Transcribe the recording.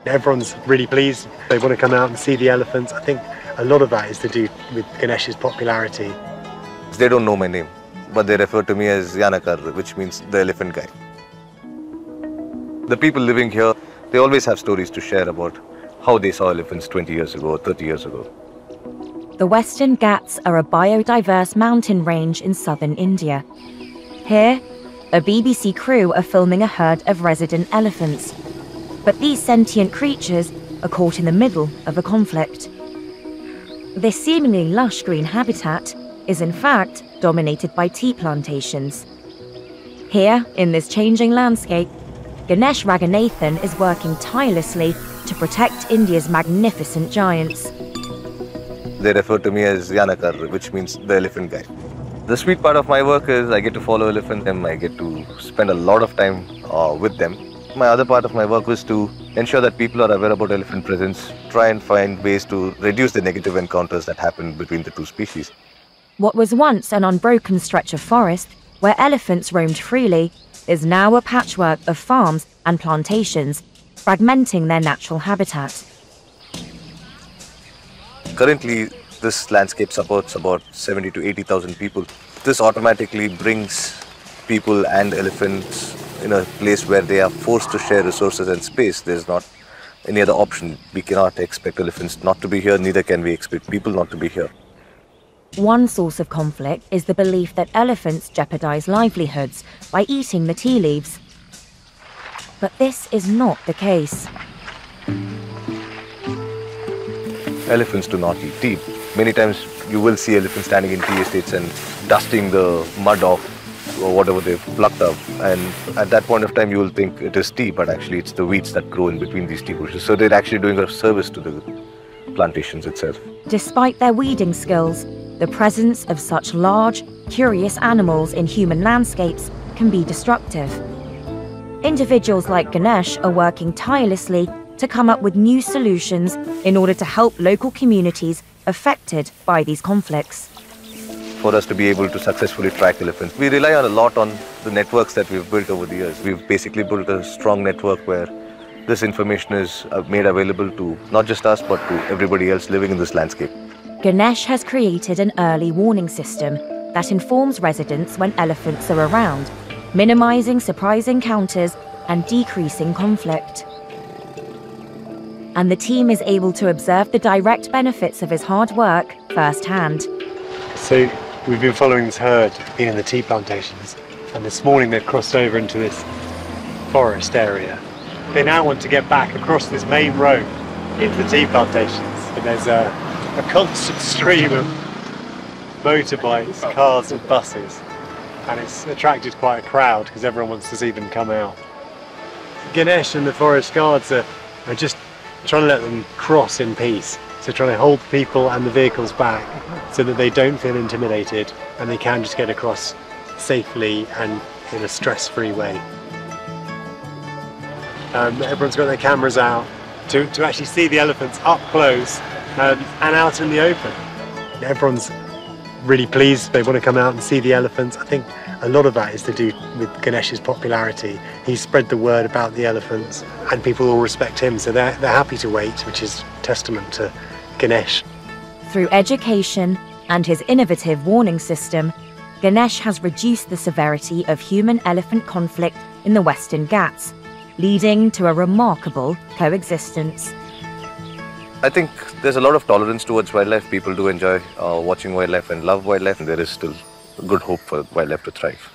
Everyone's really pleased. They want to come out and see the elephants. I think a lot of that is to do with Ganesh's popularity. They don't know my name, but they refer to me as Yanakar, which means the elephant guy. The people living here, they always have stories to share about how they saw elephants 20 years ago or 30 years ago. The Western Ghats are a biodiverse mountain range in southern India. Here, a BBC crew are filming a herd of resident elephants. But these sentient creatures are caught in the middle of a conflict. This seemingly lush green habitat is in fact dominated by tea plantations. Here, in this changing landscape, Ganesh Raghunathan is working tirelessly to protect India's magnificent giants. They refer to me as Yanakar, which means the elephant guy. The sweet part of my work is I get to follow elephants and I get to spend a lot of time with them. My other part of my work was to ensure that people are aware about elephant presence, try and find ways to reduce the negative encounters that happen between the two species. What was once an unbroken stretch of forest where elephants roamed freely is now a patchwork of farms and plantations, fragmenting their natural habitat. Currently, this landscape supports about 70 to 80,000 people. This automatically brings people and elephants in a place where they are forced to share resources and space. There's not any other option. We cannot expect elephants not to be here, neither can we expect people not to be here. One source of conflict is the belief that elephants jeopardize livelihoods by eating the tea leaves. But this is not the case. Elephants do not eat tea. Many times you will see elephants standing in tea estates and dusting the mud off or whatever they've plucked up. And at that point of time you will think it is tea, but actually it's the weeds that grow in between these tea bushes. So they're actually doing a service to the plantations itself. Despite their weeding skills, the presence of such large, curious animals in human landscapes can be destructive. Individuals like Ganesh are working tirelessly to come up with new solutions in order to help local communities affected by these conflicts. For us to be able to successfully track elephants, we rely a lot on the networks that we've built over the years. We've basically built a strong network where this information is made available to not just us, but to everybody else living in this landscape. Ganesh has created an early warning system that informs residents when elephants are around, minimizing surprise encounters and decreasing conflict. And the team is able to observe the direct benefits of his hard work firsthand. So we've been following this herd, been in the tea plantations, and this morning they've crossed over into this forest area. They now want to get back across this main road into the tea plantations, and there's a constant stream of motorbikes, cars and buses, and it's attracted quite a crowd because everyone wants to see them come out. Ganesh and the forest guards are just trying to let them cross in peace, so trying to hold people and the vehicles back so that they don't feel intimidated and they can just get across safely and in a stress-free way. Everyone's got their cameras out to actually see the elephants up close and out in the open. Everyone's really pleased. They want to come out and see the elephants. I think a lot of that is to do with Ganesh's popularity. He's spread the word about the elephants and people all respect him, so they're happy to wait, which is testament to Ganesh. Through education and his innovative warning system, Ganesh has reduced the severity of human-elephant conflict in the Western Ghats, leading to a remarkable coexistence. I think there's a lot of tolerance towards wildlife. People do enjoy watching wildlife and love wildlife, and there is still good hope for wildlife to thrive.